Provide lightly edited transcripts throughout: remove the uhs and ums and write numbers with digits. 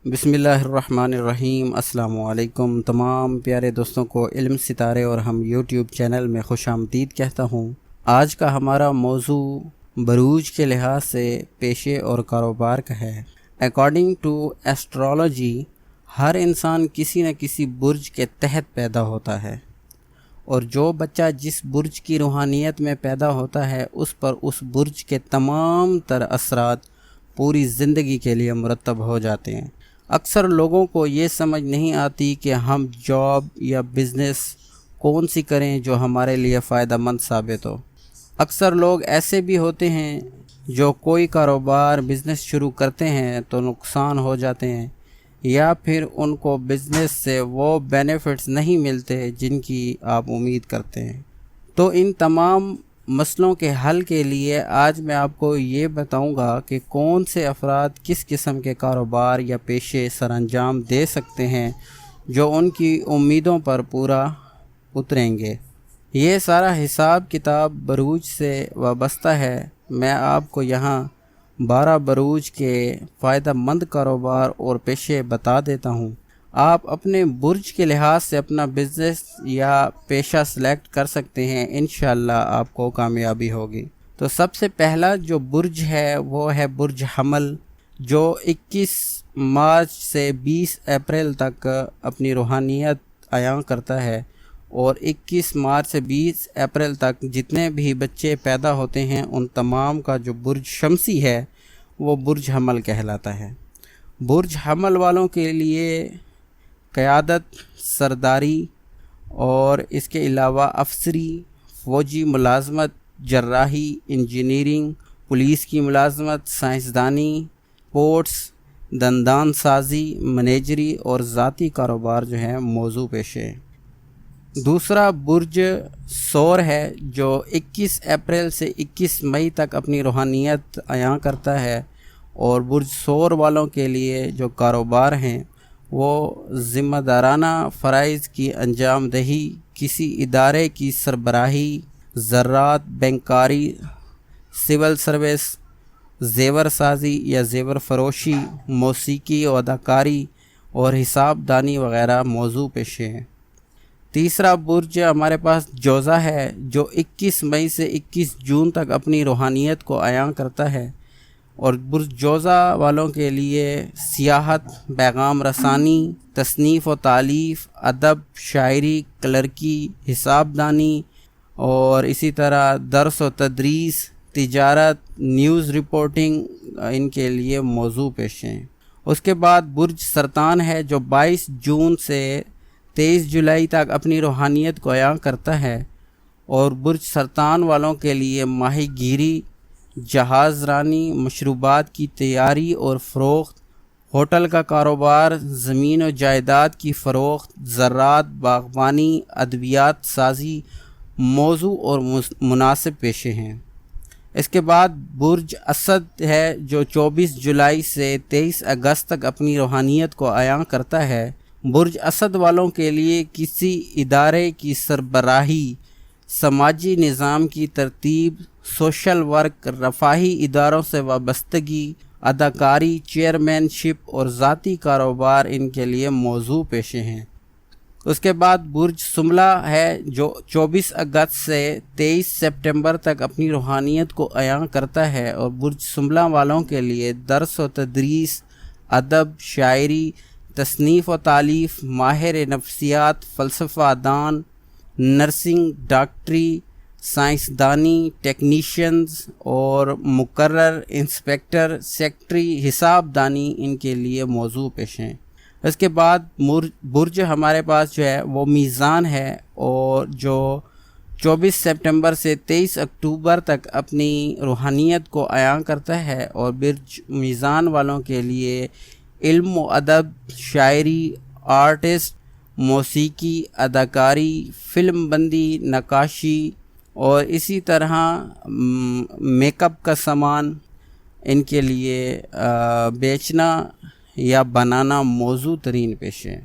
بسم اللہ الرحمن الرحیم۔ السلام علیکم تمام پیارے دوستوں کو علم ستارے اور ہم یوٹیوب چینل میں خوش آمدید کہتا ہوں۔ آج کا ہمارا موضوع بروج کے لحاظ سے پیشے اور کاروبار کا ہے۔ اکارڈنگ ٹو ایسٹرالوجی ہر انسان کسی نہ کسی برج کے تحت پیدا ہوتا ہے، اور جو بچہ جس برج کی روحانیت میں پیدا ہوتا ہے اس پر اس برج کے تمام تر اثرات پوری زندگی کے لیے مرتب ہو جاتے ہیں۔ اکثر لوگوں کو یہ سمجھ نہیں آتی کہ ہم جاب یا بزنس کون سی کریں جو ہمارے لیے فائدہ مند ثابت ہو۔ اکثر لوگ ایسے بھی ہوتے ہیں جو کوئی کاروبار بزنس شروع کرتے ہیں تو نقصان ہو جاتے ہیں، یا پھر ان کو بزنس سے وہ بینیفٹس نہیں ملتے جن کی آپ امید کرتے ہیں۔ تو ان تمام مسئلوں کے حل کے لیے آج میں آپ کو یہ بتاؤں گا کہ کون سے افراد کس قسم کے کاروبار یا پیشے سر انجام دے سکتے ہیں جو ان کی امیدوں پر پورا اتریں گے۔ یہ سارا حساب کتاب بروج سے وابستہ ہے۔ میں آپ کو یہاں 12 بروج کے فائدہ مند کاروبار اور پیشے بتا دیتا ہوں۔ آپ اپنے برج کے لحاظ سے اپنا بزنس یا پیشہ سلیکٹ کر سکتے ہیں، انشاءاللہ آپ کو کامیابی ہوگی۔ تو سب سے پہلا جو برج ہے وہ ہے برج حمل، جو 21 مارچ سے 20 اپریل تک اپنی روحانیت عیاں کرتا ہے، اور 21 مارچ سے 20 اپریل تک جتنے بھی بچے پیدا ہوتے ہیں ان تمام کا جو برج شمسی ہے وہ برج حمل کہلاتا ہے۔ برج حمل والوں کے لیے قیادت، سرداری اور اس کے علاوہ افسری، فوجی ملازمت، جراحی، انجینئرنگ، پولیس کی ملازمت، سائنسدانی، اسپورٹس، دندان سازی، منیجری اور ذاتی کاروبار جو ہے موضوع پیشے ہیں۔ دوسرا برج سور ہے جو 21 اپریل سے 21 مئی تک اپنی روحانیت عیاں کرتا ہے، اور برج سور والوں کے لیے جو کاروبار ہیں وہ ذمہ دارانہ فرائض کی انجام دہی، کسی ادارے کی سربراہی، زراعت، بینکاری، سول سروس، زیور سازی یا زیور فروشی، موسیقی و اداکاری اور حساب دانی وغیرہ موضوع پیشے ہیں۔ تیسرا برج ہمارے پاس جوزہ ہے جو 21 مئی سے 21 جون تک اپنی روحانیت کو عیاں کرتا ہے، اور برج جوزہ والوں کے لیے سیاحت، پیغام رسانی، تصنیف و تالیف، ادب، شاعری، کلرکی، حساب دانی اور اسی طرح درس و تدریس، تجارت، نیوز رپورٹنگ ان کے لیے موضوع پیش ہیں۔ اس کے بعد برج سرطان ہے جو 22 جون سے 23 جولائی تک اپنی روحانیت کو عیاں کرتا ہے، اور برج سرطان والوں کے لیے ماہی گیری، جہاز رانی، مشروبات کی تیاری اور فروخت، ہوٹل کا کاروبار، زمین و جائیداد کی فروخت، زراعت، باغبانی، ادویات سازی موضوع اور مناسب پیشے ہیں۔ اس کے بعد برج اسد ہے جو 24 جولائی سے 23 اگست تک اپنی روحانیت کو عیاں کرتا ہے۔ برج اسد والوں کے لیے کسی ادارے کی سربراہی، سماجی نظام کی ترتیب، سوشل ورک، رفاہی اداروں سے وابستگی، اداکاری، چیئرمین شپ اور ذاتی کاروبار ان کے لیے موضوع پیشے ہیں۔ اس کے بعد برج سملہ ہے جو 24 اگست سے 23 سپٹمبر تک اپنی روحانیت کو عیاں کرتا ہے، اور برج سملہ والوں کے لیے درس و تدریس، ادب، شاعری، تصنیف و تالیف، ماہر نفسیات، فلسفہ دان، نرسنگ، ڈاکٹری، سائنسدانی، ٹیکنیشینز اور مقرر، انسپیکٹر، سیکٹری، حساب دانی ان کے لیے موضوع پیش ہیں۔ اس کے بعد برج ہمارے پاس جو ہے وہ میزان ہے، اور جو 24 سپٹمبر سے 23 اکتوبر تک اپنی روحانیت کو عیاں کرتا ہے، اور برج میزان والوں کے لیے علم و ادب، شاعری، آرٹسٹ، موسیقی، اداکاری، فلم بندی، نقاشی اور اسی طرح میک اپ کا سامان ان کے لیے بیچنا یا بنانا موضوع ترین پیشے ہیں۔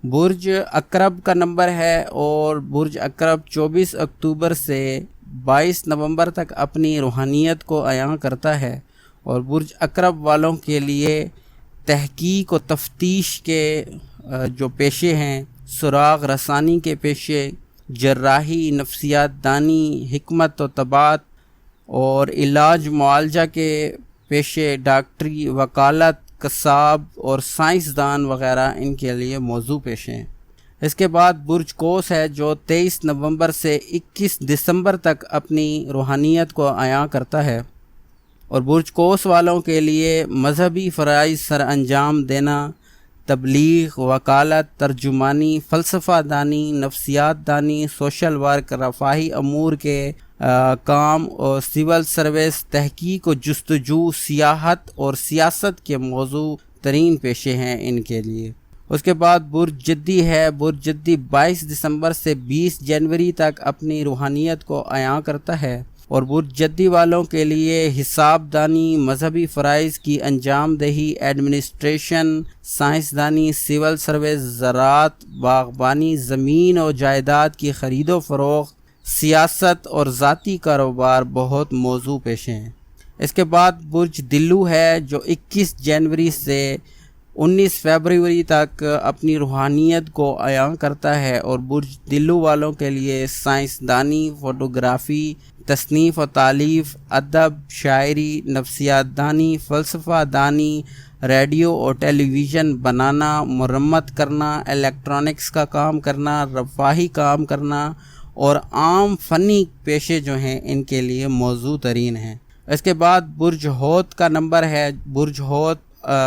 برج عقرب کا نمبر ہے، اور برج عقرب 24 اکتوبر سے 22 نومبر تک اپنی روحانیت کو عیاں کرتا ہے، اور برج عقرب والوں کے لیے تحقیق و تفتیش کے جو پیشے ہیں، سراغ رسانی کے پیشے، جراحی، نفسیات دانی، حکمت و طباعت اور علاج معالجہ کے پیشے، ڈاکٹری، وکالت، قصاب اور سائنسدان وغیرہ ان کے لیے موضوع پیشے ہیں۔ اس کے بعد برج قوس ہے جو 23 نومبر سے 21 دسمبر تک اپنی روحانیت کو عیاں کرتا ہے، اور برج قوس والوں کے لیے مذہبی فرائض سر انجام دینا، تبلیغ، وکالت، ترجمانی، فلسفہ دانی، نفسیات دانی، سوشل ورک، رفاہی امور کے کام اور سول سروس، تحقیق و جستجو، سیاحت اور سیاست کے موضوع ترین پیشے ہیں ان کے لیے۔ اس کے بعد برج جدی ہے۔ برج جدی 22 دسمبر سے 20 جنوری تک اپنی روحانیت کو عیاں کرتا ہے، اور برج جدی والوں کے لیے حساب دانی، مذہبی فرائض کی انجام دہی، ایڈمنسٹریشن، سائنسدانی، سول سروس، زراعت، باغبانی، زمین اور جائیداد کی خرید و فروخت، سیاست اور ذاتی کاروبار بہت موضوع پیشے ہیں۔ اس کے بعد برج دلو ہے جو 21 جنوری سے 19 فروری تک اپنی روحانیت کو عیاں کرتا ہے، اور برج دلو والوں کے لیے سائنسدانی، فوٹوگرافی، تصنیف و تالیف، ادب، شاعری، نفسیات دانی، فلسفہ دانی، ریڈیو اور ٹیلی ویژن بنانا، مرمت کرنا، الیکٹرانکس کا کام کرنا، رفاہی کام کرنا اور عام فنی پیشے جو ہیں ان کے لیے موضوع ترین ہیں۔ اس کے بعد برج حوت کا نمبر ہے۔ برج حوت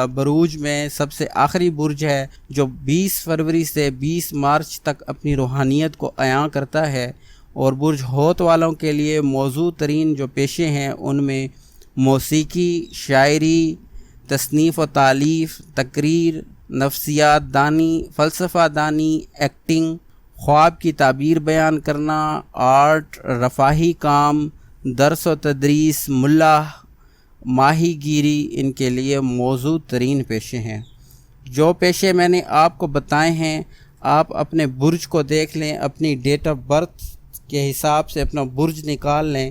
بروج میں سب سے آخری برج ہے جو 20 فروری سے 20 مارچ تک اپنی روحانیت کو عیاں کرتا ہے، اور برج حوت والوں کے لیے موضوع ترین جو پیشے ہیں ان میں موسیقی، شاعری، تصنیف و تالیف، تقریر، نفسیات دانی، فلسفہ دانی، ایکٹنگ، خواب کی تعبیر بیان کرنا، آرٹ، رفاہی کام، درس و تدریس، ملا، ماہی گیری ان کے لیے موضوع ترین پیشے ہیں۔ جو پیشے میں نے آپ کو بتائے ہیں، آپ اپنے برج کو دیکھ لیں، اپنی ڈیٹ آف برتھ کے حساب سے اپنا برج نکال لیں،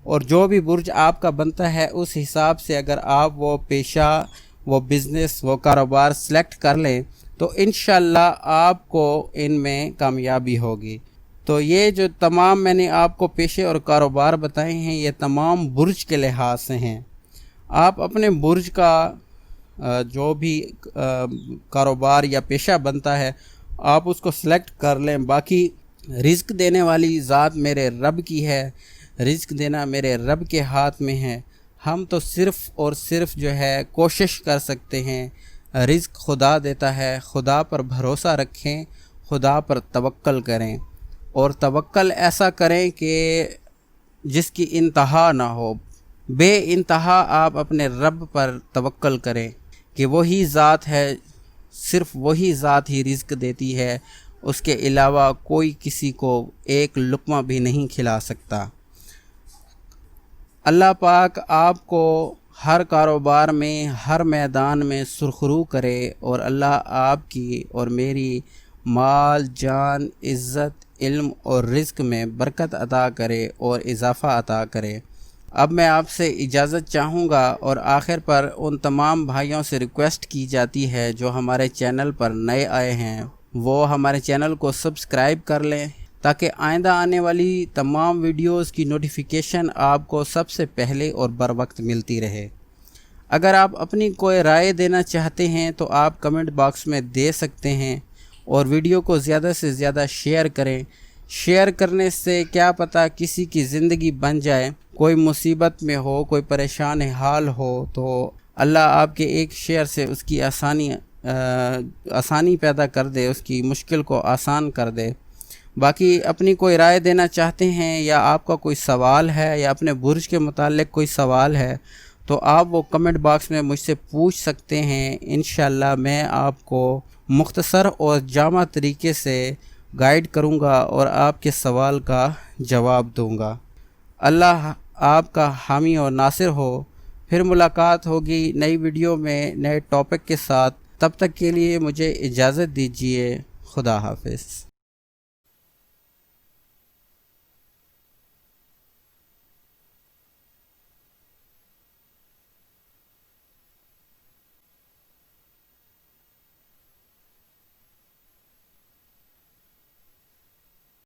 اور جو بھی برج آپ کا بنتا ہے اس حساب سے اگر آپ وہ پیشہ، وہ بزنس، وہ کاروبار سلیکٹ کر لیں تو انشاءاللہ آپ کو ان میں کامیابی ہوگی۔ تو یہ جو تمام میں نے آپ کو پیشے اور کاروبار بتائے ہیں یہ تمام برج کے لحاظ سے ہیں۔ آپ اپنے برج کا جو بھی کاروبار یا پیشہ بنتا ہے آپ اس کو سلیکٹ کر لیں۔ باقی رزق دینے والی ذات میرے رب کی ہے، رزق دینا میرے رب کے ہاتھ میں ہے۔ ہم تو صرف اور صرف جو ہے کوشش کر سکتے ہیں، رزق خدا دیتا ہے، خدا پر بھروسہ رکھیں، خدا پر توکل کریں، اور توکل ایسا کریں کہ جس کی انتہا نہ ہو، بے انتہا آپ اپنے رب پر توکل کریں کہ وہی ذات ہے، صرف وہی ذات ہی رزق دیتی ہے، اس کے علاوہ کوئی کسی کو ایک لقمہ بھی نہیں کھلا سکتا۔ اللہ پاک آپ کو ہر کاروبار میں، ہر میدان میں سرخرو کرے، اور اللہ آپ کی اور میری مال، جان، عزت، علم اور رزق میں برکت عطا کرے اور اضافہ عطا کرے۔ اب میں آپ سے اجازت چاہوں گا، اور آخر پر ان تمام بھائیوں سے ریکویسٹ کی جاتی ہے جو ہمارے چینل پر نئے آئے ہیں وہ ہمارے چینل کو سبسکرائب کر لیں تاکہ آئندہ آنے والی تمام ویڈیوز کی نوٹیفیکیشن آپ کو سب سے پہلے اور بر وقت ملتی رہے۔ اگر آپ اپنی کوئی رائے دینا چاہتے ہیں تو آپ کمنٹ باکس میں دے سکتے ہیں، اور ویڈیو کو زیادہ سے زیادہ شیئر کریں۔ شیئر کرنے سے کیا پتہ کسی کی زندگی بن جائے، کوئی مصیبت میں ہو، کوئی پریشان حال ہو تو اللہ آپ کے ایک شیئر سے اس کی آسانی پیدا کر دے، اس کی مشکل کو آسان کر دے۔ باقی اپنی کوئی رائے دینا چاہتے ہیں یا آپ کا کوئی سوال ہے یا اپنے برج کے متعلق کوئی سوال ہے تو آپ وہ کمنٹ باکس میں مجھ سے پوچھ سکتے ہیں۔ انشاءاللہ میں آپ کو مختصر اور جامع طریقے سے گائیڈ کروں گا اور آپ کے سوال کا جواب دوں گا۔ اللہ آپ کا حامی اور ناصر ہو۔ پھر ملاقات ہوگی نئی ویڈیو میں نئے ٹاپک کے ساتھ، تب تک کے لیے مجھے اجازت دیجیے۔ خدا حافظ۔